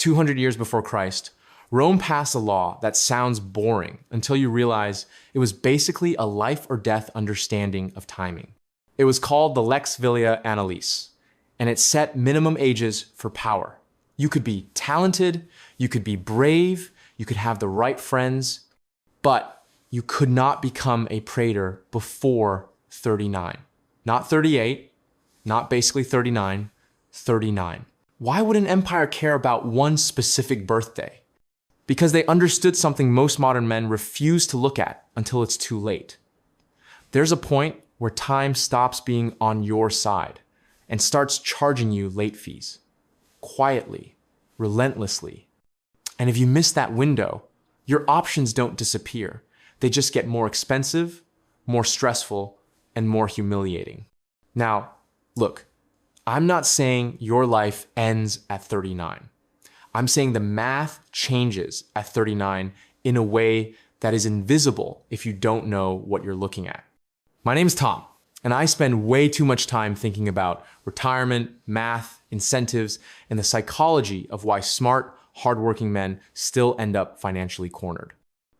200 years before Christ, Rome passed a law that sounds boring until you realize it was basically a life or death understanding of timing. It was called the Lex Vilia Annalis, and it set minimum ages for power. You could be talented, you could be brave, you could have the right friends, but you could not become a praetor before 39. Not 38, not basically 39, 39. Why would an empire care about one specific birthday? Because they understood something most modern men refuse to look at until it's too late. There's a point where time stops being on your side and starts charging you late fees. Quietly, relentlessly. And if you miss that window, your options don't disappear. They just get more expensive, more stressful, and more humiliating. Now, look, I'm not saying your life ends at 39. I'm saying the math changes at 39 in a way that is invisible if you don't know what you're looking at. My name is Tom, and I spend way too much time thinking about retirement, math, incentives, and the psychology of why smart, hardworking men still end up financially cornered.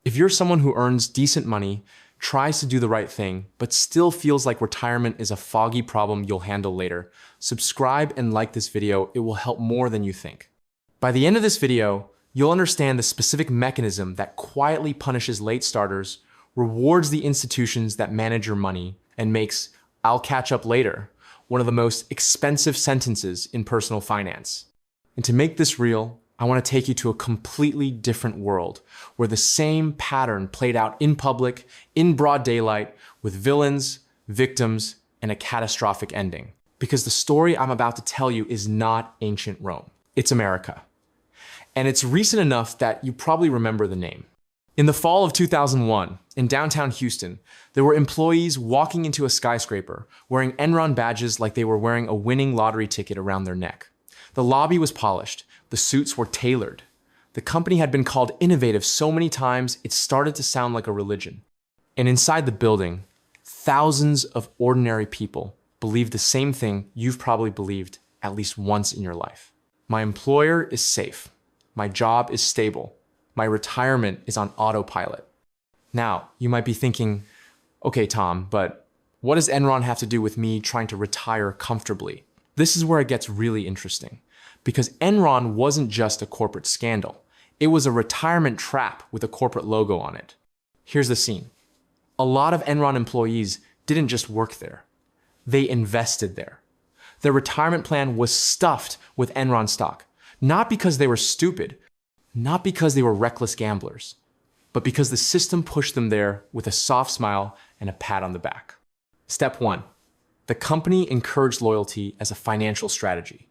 If you're someone who earns decent money, tries to do the right thing, but still feels like retirement is a foggy problem you'll handle later, subscribe and like this video. It will help more than you think. By the end of this video, you'll understand the specific mechanism that quietly punishes late starters, rewards the institutions that manage your money, and makes "I'll catch up later" one of the most expensive sentences in personal finance. And to make this real, I want to take you to a completely different world where the same pattern played out in public, in broad daylight, with villains, victims, and a catastrophic ending. Because the story I'm about to tell you is not ancient Rome. It's America. And it's recent enough that you probably remember the name. In the fall of 2001, in downtown Houston, there were employees walking into a skyscraper wearing Enron badges like they were wearing a winning lottery ticket around their neck. The lobby was polished. The suits were tailored. The company had been called innovative so many times, it started to sound like a religion. And inside the building, thousands of ordinary people believed the same thing you've probably believed at least once in your life. My employer is safe. My job is stable. My retirement is on autopilot. Now, you might be thinking, okay, Tom, but what does Enron have to do with me trying to retire comfortably? This is where it gets really interesting. Because Enron wasn't just a corporate scandal. It was a retirement trap with a corporate logo on it. Here's the scene. A lot of Enron employees didn't just work there. They invested there. Their retirement plan was stuffed with Enron stock, not because they were stupid, not because they were reckless gamblers, but because the system pushed them there with a soft smile and a pat on the back. Step 1. The company encouraged loyalty as a financial strategy.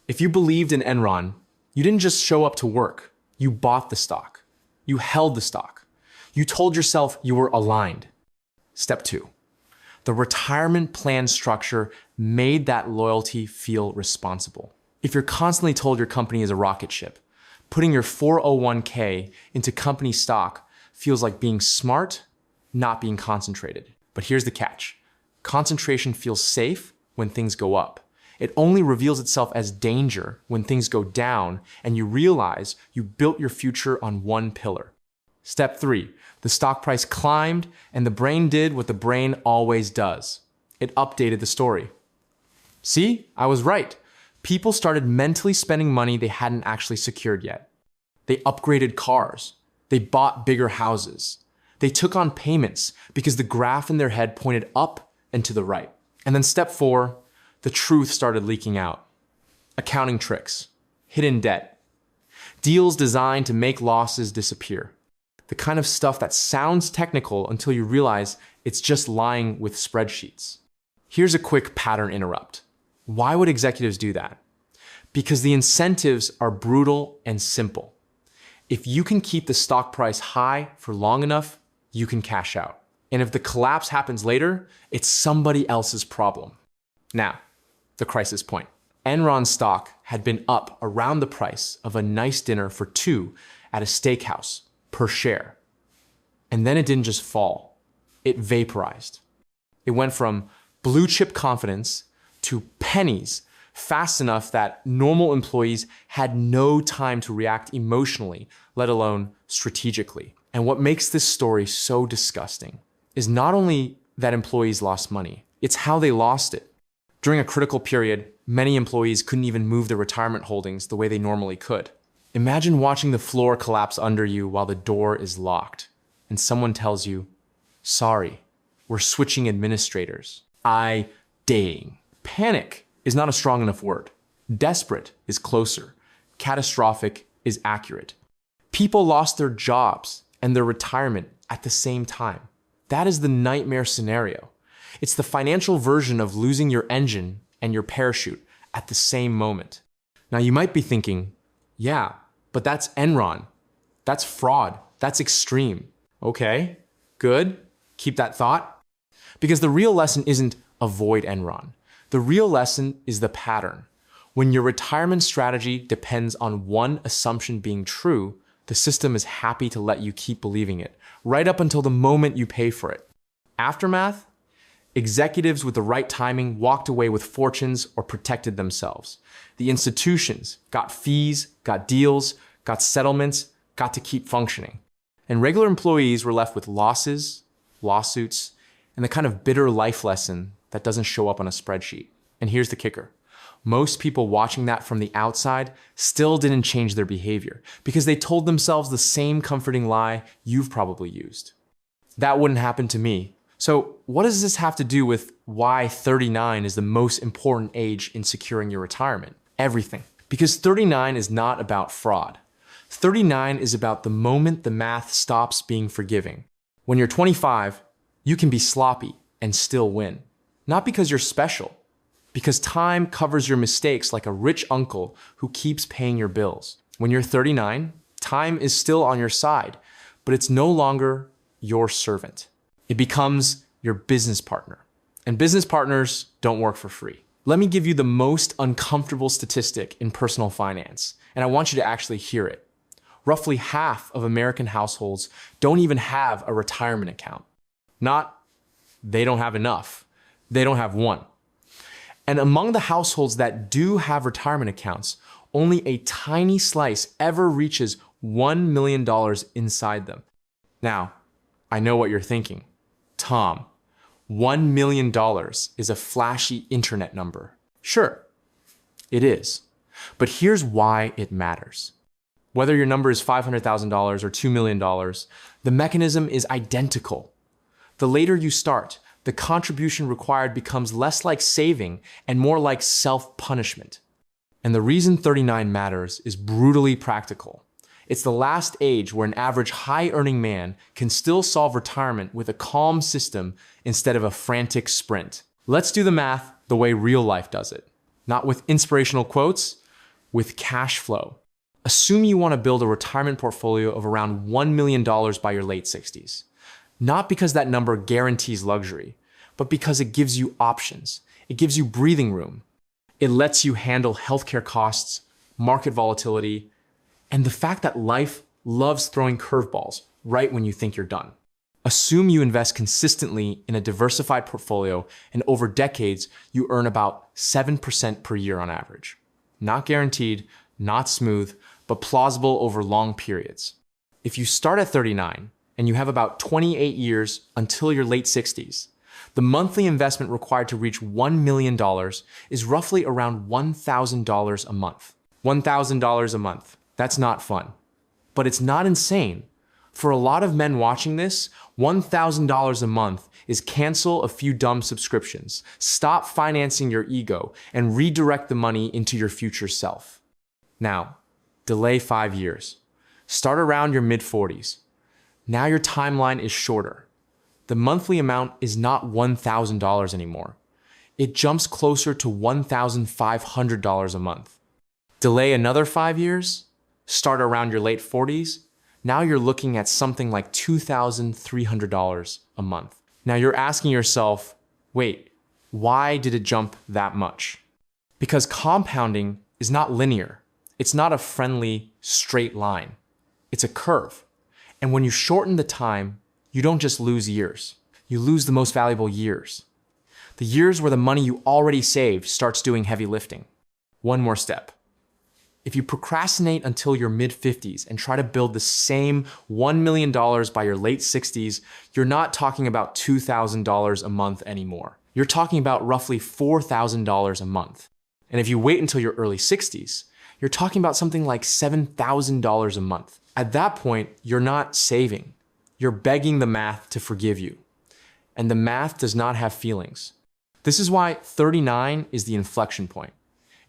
If you believed in Enron, you didn't just show up to work. You bought the stock. You held the stock. You told yourself you were aligned. Step 2. The retirement plan structure made that loyalty feel responsible. If you're constantly told your company is a rocket ship, putting your 401k into company stock feels like being smart, not being concentrated. But here's the catch. Concentration feels safe when things go up. It only reveals itself as danger when things go down and you realize you built your future on one pillar. Step 3, the stock price climbed and the brain did what the brain always does. It updated the story. See, I was right. People started mentally spending money they hadn't actually secured yet. They upgraded cars. They bought bigger houses. They took on payments because the graph in their head pointed up and to the right. And then step 4, the truth started leaking out. Accounting tricks, hidden debt, deals designed to make losses disappear. The kind of stuff that sounds technical until you realize it's just lying with spreadsheets. Here's a quick pattern interrupt. Why would executives do that? Because the incentives are brutal and simple. If you can keep the stock price high for long enough, you can cash out. And if the collapse happens later, it's somebody else's problem. Now, the crisis point. Enron stock had been up around the price of a nice dinner for two at a steakhouse per share. And then it didn't just fall, it vaporized. It went from blue chip confidence to pennies fast enough that normal employees had no time to react emotionally, let alone strategically. And what makes this story so disgusting is not only that employees lost money, it's how they lost it. During a critical period, many employees couldn't even move their retirement holdings the way they normally could. Imagine watching the floor collapse under you while the door is locked, and someone tells you, "Sorry, we're switching administrators." Dang. Panic is not a strong enough word. Desperate is closer. Catastrophic is accurate. People lost their jobs and their retirement at the same time. That is the nightmare scenario. It's the financial version of losing your engine and your parachute at the same moment. Now you might be thinking, yeah, but that's Enron. That's fraud. That's extreme. Okay, good. Keep that thought. Because the real lesson isn't avoid Enron. The real lesson is the pattern. When your retirement strategy depends on one assumption being true, the system is happy to let you keep believing it, right up until the moment you pay for it. Aftermath? Executives with the right timing walked away with fortunes or protected themselves. The institutions got fees, got deals, got settlements, got to keep functioning. And regular employees were left with losses, lawsuits, and the kind of bitter life lesson that doesn't show up on a spreadsheet. And here's the kicker. Most people watching that from the outside still didn't change their behavior because they told themselves the same comforting lie you've probably used. That wouldn't happen to me. So what does this have to do with why 39 is the most important age in securing your retirement? Everything. Because 39 is not about fraud. 39 is about the moment the math stops being forgiving. When you're 25, you can be sloppy and still win. Not because you're special, because time covers your mistakes like a rich uncle who keeps paying your bills. When you're 39, time is still on your side, but it's no longer your servant. It becomes your business partner. And business partners don't work for free. Let me give you the most uncomfortable statistic in personal finance, and I want you to actually hear it. Roughly half of American households don't even have a retirement account. Not, they don't have enough. They don't have one. And among the households that do have retirement accounts, only a tiny slice ever reaches $1 million inside them. Now, I know what you're thinking. Tom, $1 million is a flashy internet number. Sure, it is. But here's why it matters. Whether your number is $500,000 or $2 million, the mechanism is identical. The later you start, the contribution required becomes less like saving and more like self-punishment. And the reason 39 matters is brutally practical. It's the last age where an average high-earning man can still solve retirement with a calm system instead of a frantic sprint. Let's do the math the way real life does it. Not with inspirational quotes, with cash flow. Assume you want to build a retirement portfolio of around $1 million by your late 60s. Not because that number guarantees luxury, but because it gives you options. It gives you breathing room. It lets you handle healthcare costs, market volatility, and the fact that life loves throwing curveballs right when you think you're done. Assume you invest consistently in a diversified portfolio, and over decades, you earn about 7% per year on average. Not guaranteed, not smooth, but plausible over long periods. If you start at 39, and you have about 28 years until your late 60s, the monthly investment required to reach $1 million is roughly around $1,000 a month. $1,000 a month. That's not fun. But it's not insane. For a lot of men watching this, $1,000 a month is cancel a few dumb subscriptions, stop financing your ego, and redirect the money into your future self. Now, delay 5 years. Start around your mid-40s. Now your timeline is shorter. The monthly amount is not $1,000 anymore. It jumps closer to $1,500 a month. Delay another 5 years, start around your late 40s, now you're looking at something like $2,300 a month. Now you're asking yourself, wait, why did it jump that much? Because compounding is not linear. It's not a friendly, straight line. It's a curve. And when you shorten the time, you don't just lose years. You lose the most valuable years. The years where the money you already saved starts doing heavy lifting. One more step. If you procrastinate until your mid-50s and try to build the same $1 million by your late 60s, you're not talking about $2,000 a month anymore. You're talking about roughly $4,000 a month. And if you wait until your early 60s, you're talking about something like $7,000 a month. At that point, you're not saving. You're begging the math to forgive you. And the math does not have feelings. This is why 39 is the inflection point.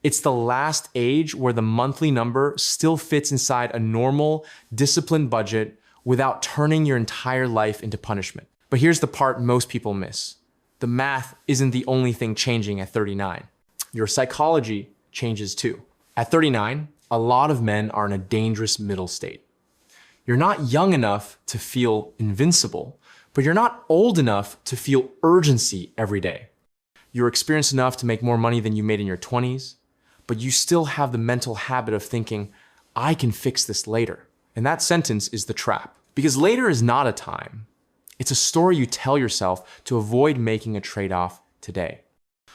It's the last age where the monthly number still fits inside a normal, disciplined budget without turning your entire life into punishment. But here's the part most people miss. The math isn't the only thing changing at 39. Your psychology changes too. At 39, a lot of men are in a dangerous middle state. You're not young enough to feel invincible, but you're not old enough to feel urgency every day. You're experienced enough to make more money than you made in your 20s, but you still have the mental habit of thinking, I can fix this later. And that sentence is the trap. Because later is not a time. It's a story you tell yourself to avoid making a trade-off today.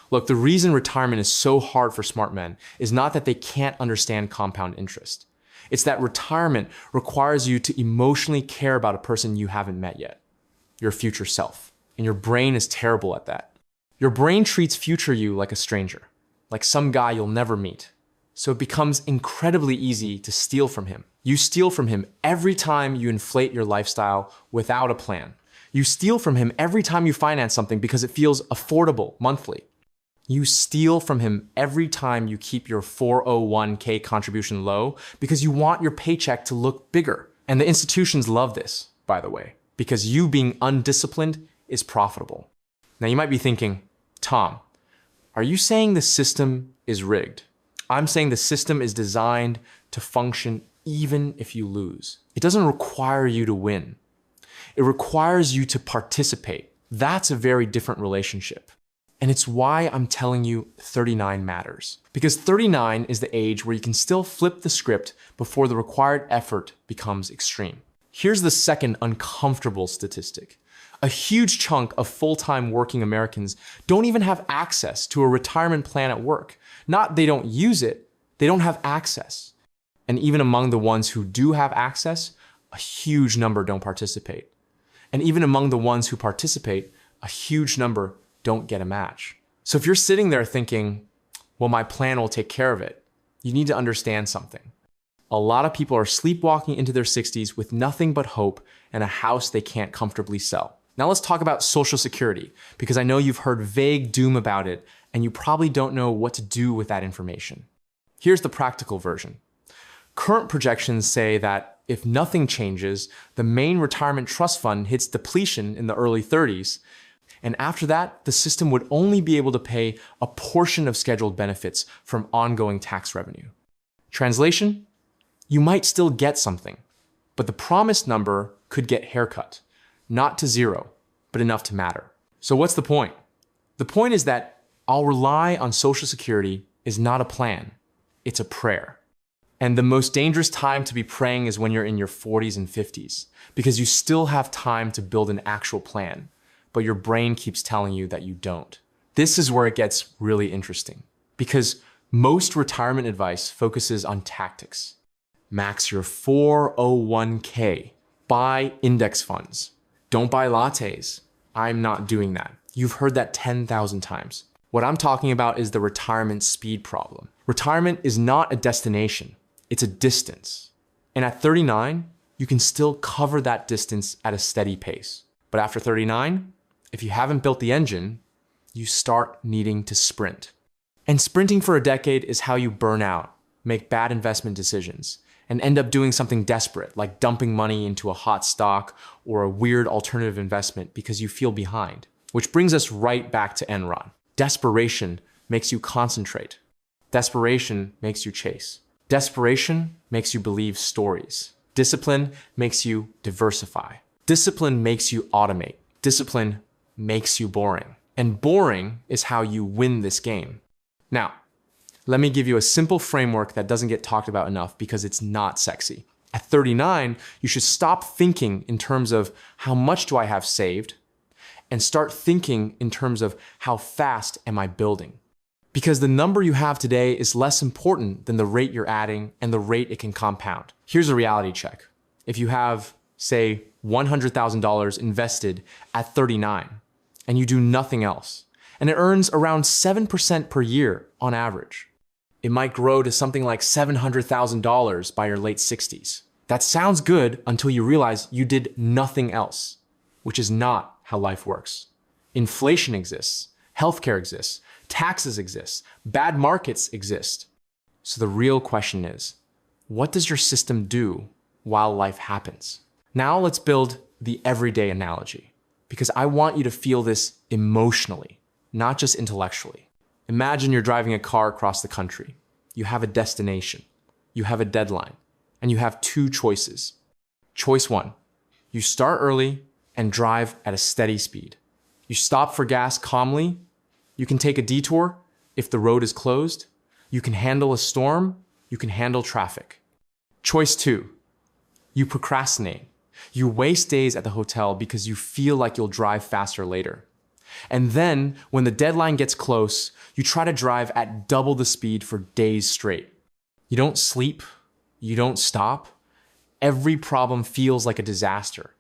Look, the reason retirement is so hard for smart men is not that they can't understand compound interest. It's that retirement requires you to emotionally care about a person you haven't met yet, your future self. And your brain is terrible at that. Your brain treats future you like a stranger, like some guy you'll never meet. So it becomes incredibly easy to steal from him. You steal from him every time you inflate your lifestyle without a plan. You steal from him every time you finance something because it feels affordable monthly. You steal from him every time you keep your 401k contribution low because you want your paycheck to look bigger. And the institutions love this, by the way, because you being undisciplined is profitable. Now you might be thinking, Tom, are you saying the system is rigged? I'm saying the system is designed to function even if you lose. It doesn't require you to win. It requires you to participate. That's a very different relationship. And it's why I'm telling you 39 matters. Because 39 is the age where you can still flip the script before the required effort becomes extreme. Here's the second uncomfortable statistic. A huge chunk of full-time working Americans don't even have access to a retirement plan at work. Not they don't use it, they don't have access. And even among the ones who do have access, a huge number don't participate. And even among the ones who participate, a huge number don't get a match. So if you're sitting there thinking, well, my plan will take care of it, you need to understand something. A lot of people are sleepwalking into their 60s with nothing but hope and a house they can't comfortably sell. Now let's talk about Social Security, because I know you've heard vague doom about it and you probably don't know what to do with that information. Here's the practical version. Current projections say that if nothing changes, the main retirement trust fund hits depletion in the early 30s, and after that, the system would only be able to pay a portion of scheduled benefits from ongoing tax revenue. Translation? You might still get something, but the promised number could get haircut. Not to zero, but enough to matter. So what's the point? The point is that I'll rely on Social Security is not a plan, it's a prayer. And the most dangerous time to be praying is when you're in your 40s and 50s, because you still have time to build an actual plan, but your brain keeps telling you that you don't. This is where it gets really interesting, because most retirement advice focuses on tactics. Max your 401k, buy index funds. Don't buy lattes. I'm not doing that. You've heard that 10,000 times. What I'm talking about is the retirement speed problem. Retirement is not a destination, it's a distance. And at 39, you can still cover that distance at a steady pace. But after 39, if you haven't built the engine, you start needing to sprint. And sprinting for a decade is how you burn out, make bad investment decisions, and end up doing something desperate, like dumping money into a hot stock or a weird alternative investment because you feel behind. Which brings us right back to Enron. Desperation makes you concentrate. Desperation makes you chase. Desperation makes you believe stories. Discipline makes you diversify. Discipline makes you automate. Discipline makes you boring. And boring is how you win this game. Now, let me give you a simple framework that doesn't get talked about enough because it's not sexy. At 39, you should stop thinking in terms of how much do I have saved and start thinking in terms of how fast am I building? Because the number you have today is less important than the rate you're adding and the rate it can compound. Here's a reality check. If you have, say, $100,000 invested at 39 and you do nothing else, and it earns around 7% per year on average, it might grow to something like $700,000 by your late 60s. That sounds good until you realize you did nothing else, which is not how life works. Inflation exists, healthcare exists, taxes exist, bad markets exist. So the real question is, what does your system do while life happens? Now let's build the everyday analogy, because I want you to feel this emotionally, not just intellectually. Imagine you're driving a car across the country. You have a destination, you have a deadline, and you have two choices. Choice one, you start early and drive at a steady speed. You stop for gas calmly. You can take a detour if the road is closed. You can handle a storm. You can handle traffic. Choice two, you procrastinate. You waste days at the hotel because you feel like you'll drive faster later. And then, when the deadline gets close, you try to drive at double the speed for days straight. You don't sleep. You don't stop. Every problem feels like a disaster.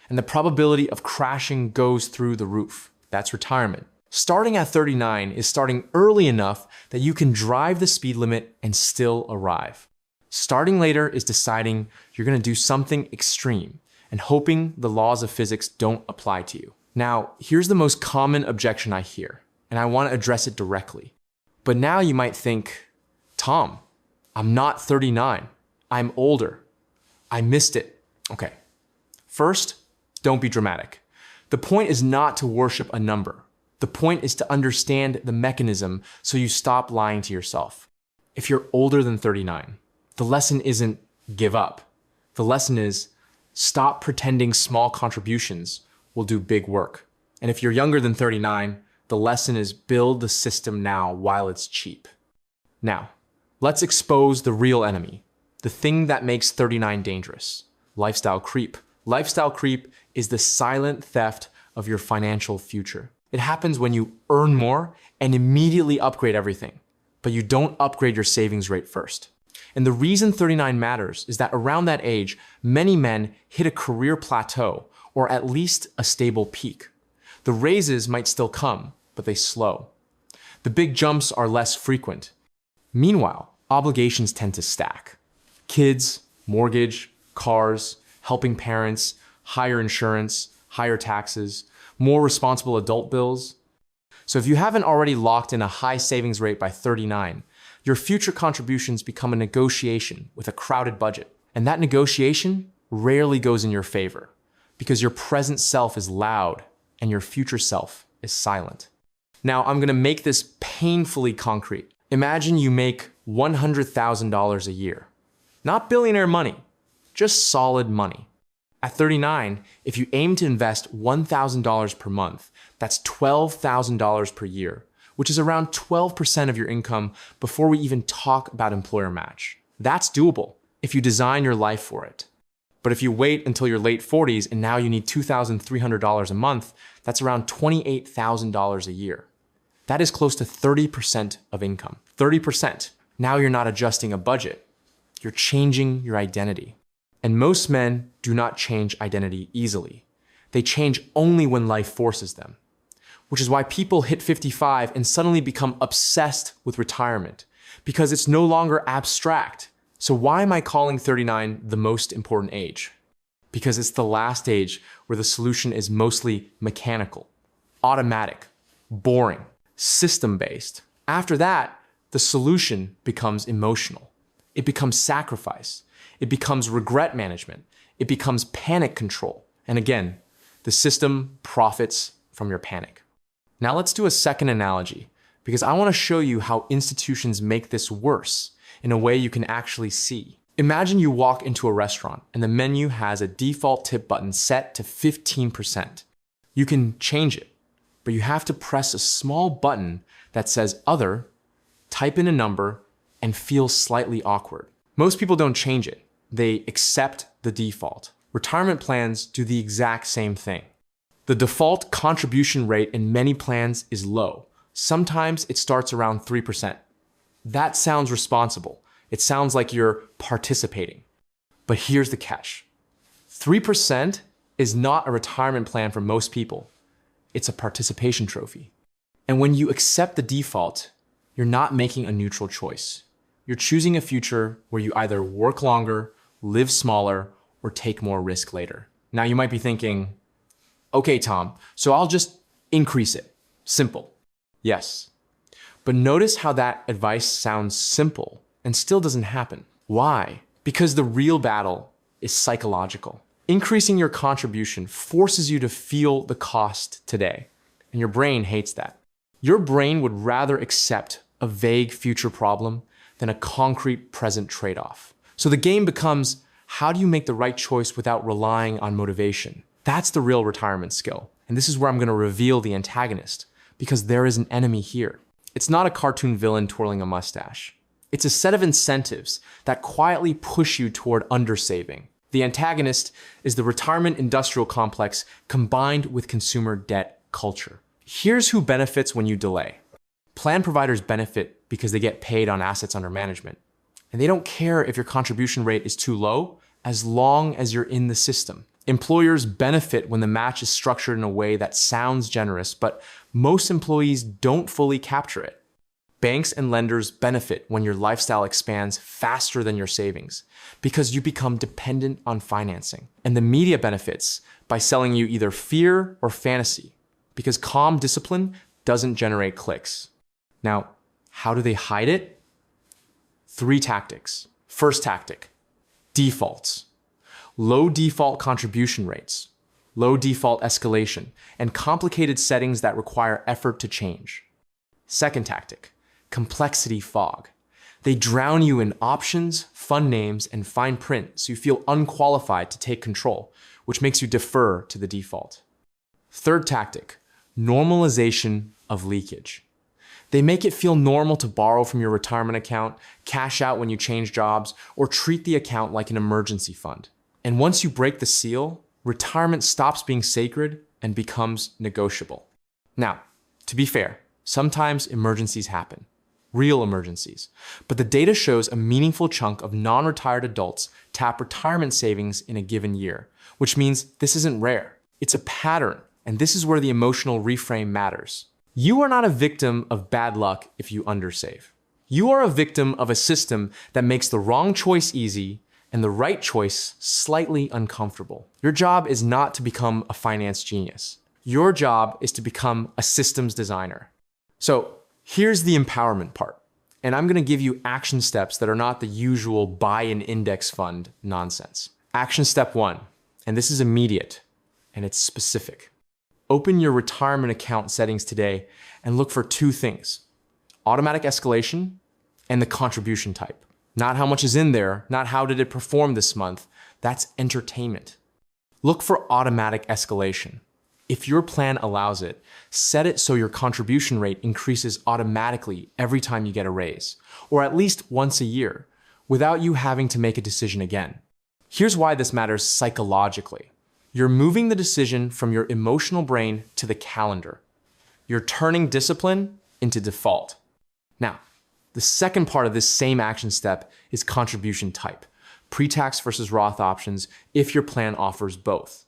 And the probability of crashing goes through the roof. That's retirement. Starting at 39 is starting early enough that you can drive the speed limit and still arrive. Starting later is deciding you're going to do something extreme and hoping the laws of physics don't apply to you. Now, here's the most common objection I hear, and I want to address it directly. But now you might think, Tom, I'm not 39. I'm older. I missed it. Okay. First, don't be dramatic. The point is not to worship a number. The point is to understand the mechanism so you stop lying to yourself. If you're older than 39, the lesson isn't give up. The lesson is stop pretending small contributions will do big work. And if you're younger than 39, the lesson is build the system now while it's cheap. Now, let's expose the real enemy, the thing that makes 39 dangerous: lifestyle creep. Lifestyle creep is the silent theft of your financial future. It happens when you earn more and immediately upgrade everything, but you don't upgrade your savings rate first. And the reason 39 matters is that around that age, many men hit a career plateau or at least a stable peak. The raises might still come, but they slow. The big jumps are less frequent. Meanwhile, obligations tend to stack. Kids, mortgage, cars, helping parents, higher insurance, higher taxes, more responsible adult bills. So if you haven't already locked in a high savings rate by 39, your future contributions become a negotiation with a crowded budget. And that negotiation rarely goes in your favor because your present self is loud and your future self is silent. Now, I'm gonna make this painfully concrete. Imagine you make $100,000 a year. Not billionaire money, just solid money. At 39, if you aim to invest $1,000 per month, that's $12,000 per year, which is around 12% of your income before we even talk about employer match. That's doable if you design your life for it. But if you wait until your late 40s and now you need $2,300 a month, that's around $28,000 a year. That is close to 30% of income. 30%. Now you're not adjusting a budget. You're changing your identity. And most men do not change identity easily. They change only when life forces them, which is why people hit 55 and suddenly become obsessed with retirement, because it's no longer abstract. So why am I calling 39 the most important age? Because it's the last age where the solution is mostly mechanical, automatic, boring, system-based. After that, the solution becomes emotional. It becomes sacrifice. It becomes regret management. It becomes panic control. And again, the system profits from your panic. Now let's do a second analogy, because I want to show you how institutions make this worse in a way you can actually see. Imagine you walk into a restaurant and the menu has a default tip button set to 15%. You can change it, but you have to press a small button that says Other, type in a number, and feel slightly awkward. Most people don't change it. They accept the default. Retirement plans do the exact same thing. The default contribution rate in many plans is low, Sometimes it starts around 3%. That sounds responsible. It sounds like you're participating. But here's the catch. 3% is not a retirement plan for most people. It's a participation trophy. And when you accept the default, you're not making a neutral choice. You're choosing a future where you either work longer, live smaller, or take more risk later. Now you might be thinking, okay, Tom, so I'll just increase it. Simple. Yes. But notice how that advice sounds simple and still doesn't happen. Why? Because the real battle is psychological. Increasing your contribution forces you to feel the cost today, and your brain hates that. Your brain would rather accept a vague future problem than a concrete present trade-off. So the game becomes, how do you make the right choice without relying on motivation? That's the real retirement skill. And this is where I'm going to reveal the antagonist, because there is an enemy here. It's not a cartoon villain twirling a mustache. It's a set of incentives that quietly push you toward undersaving. The antagonist is the retirement industrial complex combined with consumer debt culture. Here's who benefits when you delay. Plan providers benefit because they get paid on assets under management. And they don't care if your contribution rate is too low, as long as you're in the system. Employers benefit when the match is structured in a way that sounds generous, but most employees don't fully capture it. Banks and lenders benefit when your lifestyle expands faster than your savings because you become dependent on financing. And the media benefits by selling you either fear or fantasy because calm discipline doesn't generate clicks. Now, how do they hide it? 3 tactics. First tactic, defaults. Low default contribution rates, low default escalation, and complicated settings that require effort to change. Second tactic, complexity fog. They drown you in options, fund names, and fine print so you feel unqualified to take control, which makes you defer to the default. Third tactic, normalization of leakage. They make it feel normal to borrow from your retirement account, cash out when you change jobs, or treat the account like an emergency fund. And once you break the seal, retirement stops being sacred and becomes negotiable. Now, to be fair, sometimes emergencies happen. Real emergencies. But the data shows a meaningful chunk of non-retired adults tap retirement savings in a given year, which means this isn't rare. It's a pattern, and this is where the emotional reframe matters. You are not a victim of bad luck if you undersave. You are a victim of a system that makes the wrong choice easy and the right choice slightly uncomfortable. Your job is not to become a finance genius. Your job is to become a systems designer. So here's the empowerment part. And I'm gonna give you action steps that are not the usual buy an index fund nonsense. Action step 1, and this is immediate, and it's specific. Open your retirement account settings today and look for 2 things: automatic escalation and the contribution type. Not how much is in there, not how did it perform this month. That's entertainment. Look for automatic escalation. If your plan allows it, set it so your contribution rate increases automatically every time you get a raise, or at least once a year, without you having to make a decision again. Here's why this matters psychologically. You're moving the decision from your emotional brain to the calendar. You're turning discipline into default. Now, the second part of this same action step is contribution type, pre-tax versus Roth options if your plan offers both.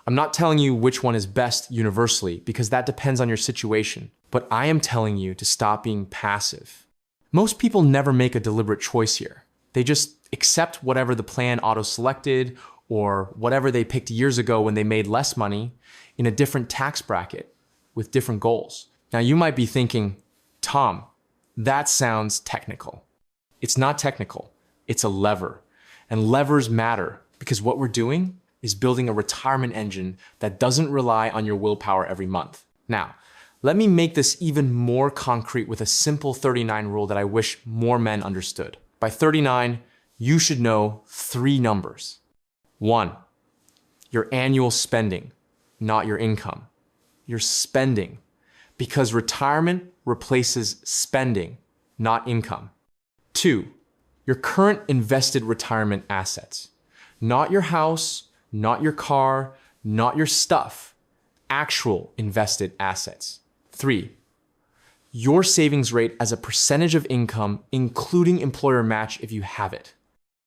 I'm not telling you which one is best universally because that depends on your situation, but I am telling you to stop being passive. Most people never make a deliberate choice here. They just accept whatever the plan auto-selected or whatever they picked years ago when they made less money in a different tax bracket with different goals. Now you might be thinking, Tom, that sounds technical. It's not technical, it's a lever. And levers matter because what we're doing is building a retirement engine that doesn't rely on your willpower every month. Now, let me make this even more concrete with a simple 39 rule that I wish more men understood. By 39, you should know 3 numbers. 1, your annual spending, not your income. Your spending, because retirement replaces spending, not income. 2, your current invested retirement assets, not your house, not your car, not your stuff, actual invested assets. 3, your savings rate as a percentage of income, including employer match if you have it.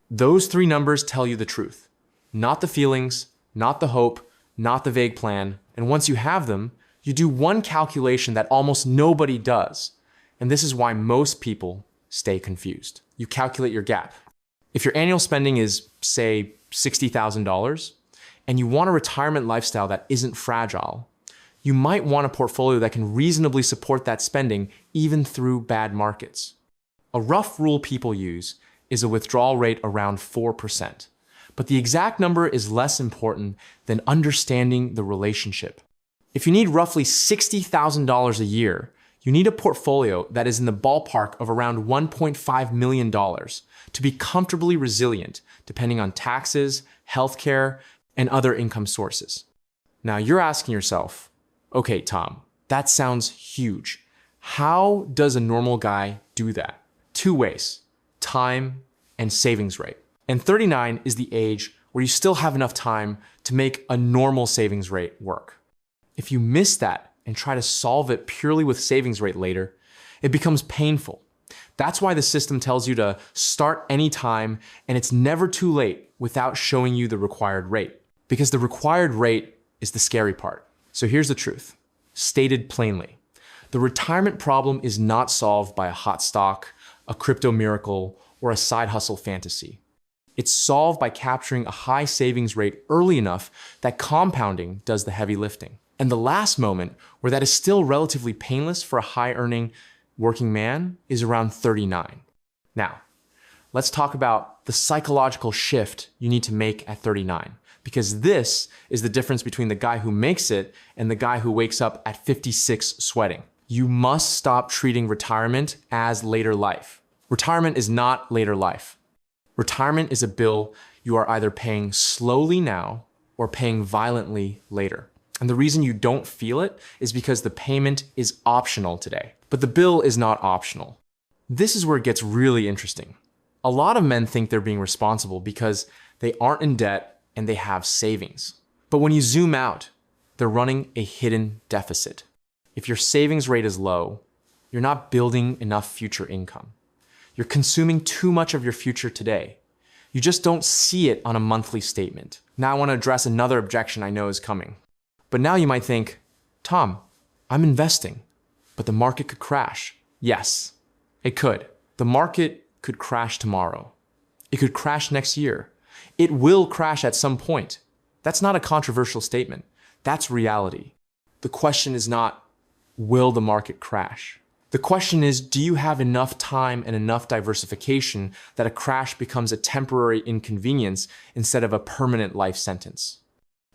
Those three numbers tell you the truth, not the feelings, not the hope, not the vague plan. And once you have them, you do one calculation that almost nobody does. And this is why most people stay confused. You calculate your gap. If your annual spending is, say, $60,000, and you want a retirement lifestyle that isn't fragile, you might want a portfolio that can reasonably support that spending even through bad markets. A rough rule people use is a withdrawal rate around 4%. But the exact number is less important than understanding the relationship. If you need roughly $60,000 a year, you need a portfolio that is in the ballpark of around $1.5 million to be comfortably resilient, depending on taxes, healthcare, and other income sources. Now you're asking yourself, okay, Tom, that sounds huge. How does a normal guy do that? Two ways: time and savings rate. And 39 is the age where you still have enough time to make a normal savings rate work. If you miss that and try to solve it purely with savings rate later, it becomes painful. That's why the system tells you to start anytime, and it's never too late without showing you the required rate. Because the required rate is the scary part. So here's the truth, stated plainly. The retirement problem is not solved by a hot stock, a crypto miracle, or a side hustle fantasy. It's solved by capturing a high savings rate early enough that compounding does the heavy lifting. And the last moment where that is still relatively painless for a high-earning working man is around 39. Now, let's talk about the psychological shift you need to make at 39, because this is the difference between the guy who makes it and the guy who wakes up at 56 sweating. You must stop treating retirement as later life. Retirement is not later life. Retirement is a bill you are either paying slowly now or paying violently later. And the reason you don't feel it is because the payment is optional today. But the bill is not optional. This is where it gets really interesting. A lot of men think they're being responsible because they aren't in debt and they have savings. But when you zoom out, they're running a hidden deficit. If your savings rate is low, you're not building enough future income. You're consuming too much of your future today. You just don't see it on a monthly statement. Now I want to address another objection I know is coming. But now you might think, Tom, I'm investing, but the market could crash. Yes, it could. The market could crash tomorrow. It could crash next year. It will crash at some point. That's not a controversial statement. That's reality. The question is not, will the market crash? The question is, do you have enough time and enough diversification that a crash becomes a temporary inconvenience instead of a permanent life sentence?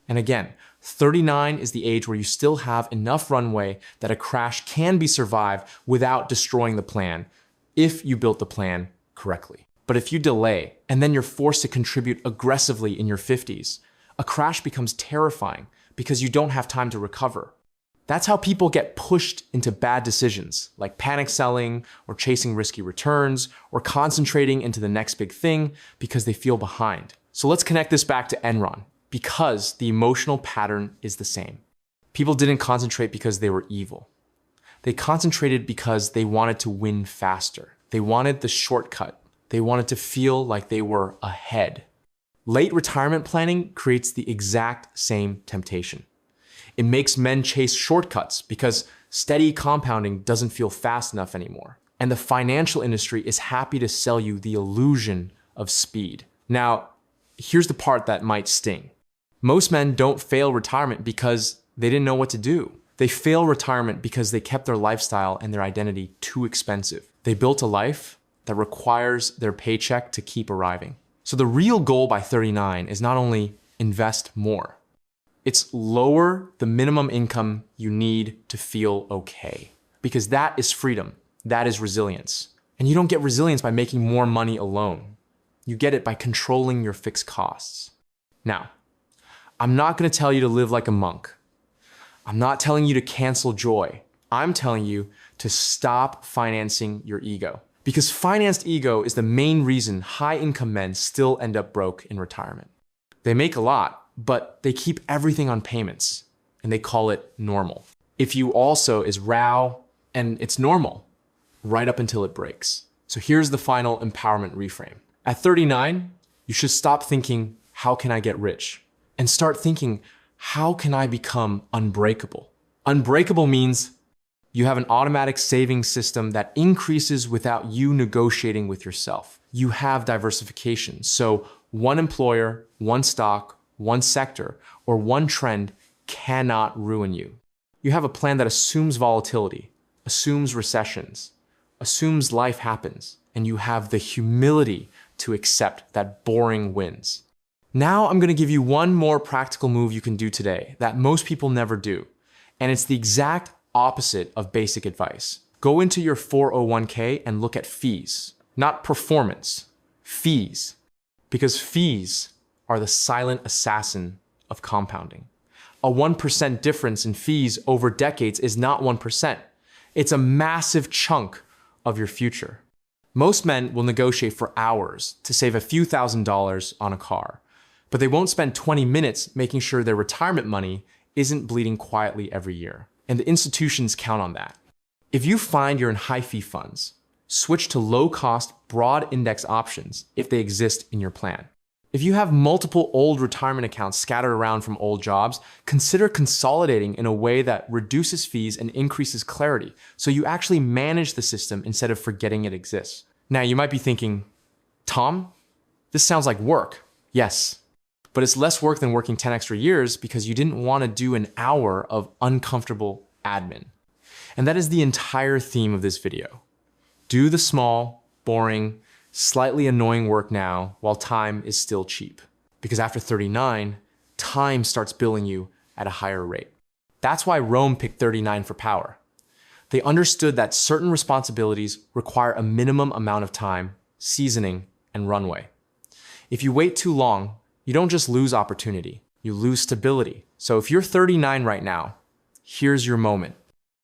And again, 39 is the age where you still have enough runway that a crash can be survived without destroying the plan, if you built the plan correctly. But if you delay, and then you're forced to contribute aggressively in your 50s, a crash becomes terrifying because you don't have time to recover. That's how people get pushed into bad decisions, like panic selling, or chasing risky returns, or concentrating into the next big thing because they feel behind. So let's connect this back to Enron, because the emotional pattern is the same. People didn't concentrate because they were evil. They concentrated because they wanted to win faster. They wanted the shortcut. They wanted to feel like they were ahead. Late retirement planning creates the exact same temptation. It makes men chase shortcuts because steady compounding doesn't feel fast enough anymore. And the financial industry is happy to sell you the illusion of speed. Now, here's the part that might sting. Most men don't fail retirement because they didn't know what to do. They fail retirement because they kept their lifestyle and their identity too expensive. They built a life that requires their paycheck to keep arriving. So the real goal by 39 is not only invest more, it's lower the minimum income you need to feel okay. Because that is freedom. That is resilience. And you don't get resilience by making more money alone. You get it by controlling your fixed costs. Now, I'm not going to tell you to live like a monk. I'm not telling you to cancel joy. I'm telling you to stop financing your ego. Because financed ego is the main reason high-income men still end up broke in retirement. They make a lot, but they keep everything on payments, and they call it normal. If you also is Rao, And it's normal, right up until it breaks. So here's the final empowerment reframe. At 39, you should stop thinking, how can I get rich? And start thinking, how can I become unbreakable? Unbreakable means you have an automatic savings system that increases without you negotiating with yourself. You have diversification. So one employer, one stock, one sector, or one trend cannot ruin you. You have a plan that assumes volatility, assumes recessions, assumes life happens, and you have the humility to accept that boring wins. Now I'm going to give you one more practical move you can do today that most people never do. And it's the exact opposite of basic advice. Go into your 401k and look at fees, not performance, fees. Because fees are the silent assassin of compounding. A 1% difference in fees over decades is not 1%. It's a massive chunk of your future. Most men will negotiate for hours to save a few $1,000s on a car, but they won't spend 20 minutes making sure their retirement money isn't bleeding quietly every year. And the institutions count on that. If you find you're in high fee funds, switch to low-cost, broad index options if they exist in your plan. If you have multiple old retirement accounts scattered around from old jobs, consider consolidating in a way that reduces fees and increases clarity, so you actually manage the system instead of forgetting it exists. Now, you might be thinking, Tom, this sounds like work. Yes, but it's less work than working 10 extra years because you didn't want to do an hour of uncomfortable admin. And that is the entire theme of this video. Do the small, boring, slightly annoying work now while time is still cheap. Because after 39, time starts billing you at a higher rate. That's why Rome picked 39 for power. They understood that certain responsibilities require a minimum amount of time, seasoning, and runway. If you wait too long, you don't just lose opportunity, you lose stability. So if you're 39 right now, here's your moment.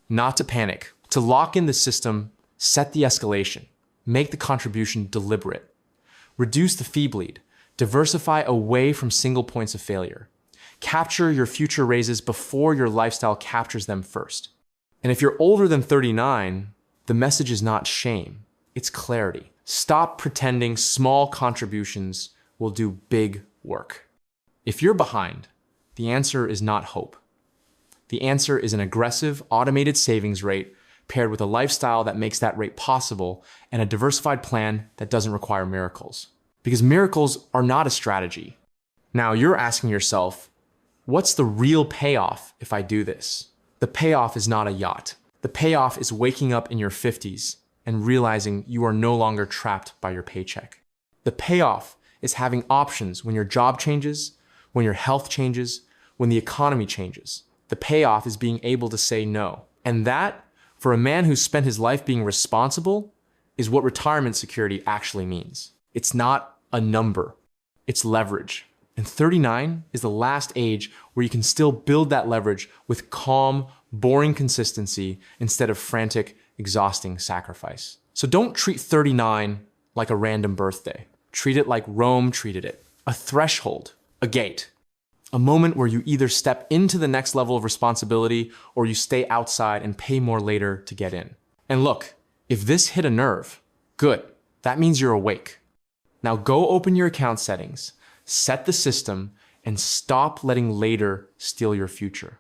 Not to panic, to lock in the system, set the escalation. Make the contribution deliberate. Reduce the fee bleed. Diversify away from single points of failure. Capture your future raises before your lifestyle captures them first. And if you're older than 39, the message is not shame, it's clarity. Stop pretending small contributions will do big work. If you're behind, the answer is not hope. The answer is an aggressive, automated savings rate paired with a lifestyle that makes that rate possible and a diversified plan that doesn't require miracles. Because miracles are not a strategy. Now you're asking yourself, what's the real payoff if I do this? The payoff is not a yacht. The payoff is waking up in your 50s and realizing you are no longer trapped by your paycheck. The payoff is having options when your job changes, when your health changes, when the economy changes. The payoff is being able to say no. And that, for a man who's spent his life being responsible, is what retirement security actually means. It's not a number, it's leverage. And 39 is the last age where you can still build that leverage with calm, boring consistency instead of frantic, exhausting sacrifice. So don't treat 39 like a random birthday. Treat it like Rome treated it. A threshold, a gate. A moment where you either step into the next level of responsibility or you stay outside and pay more later to get in. And look, if this hit a nerve, good. That means you're awake. Now go open your account settings, set the system, and stop letting later steal your future.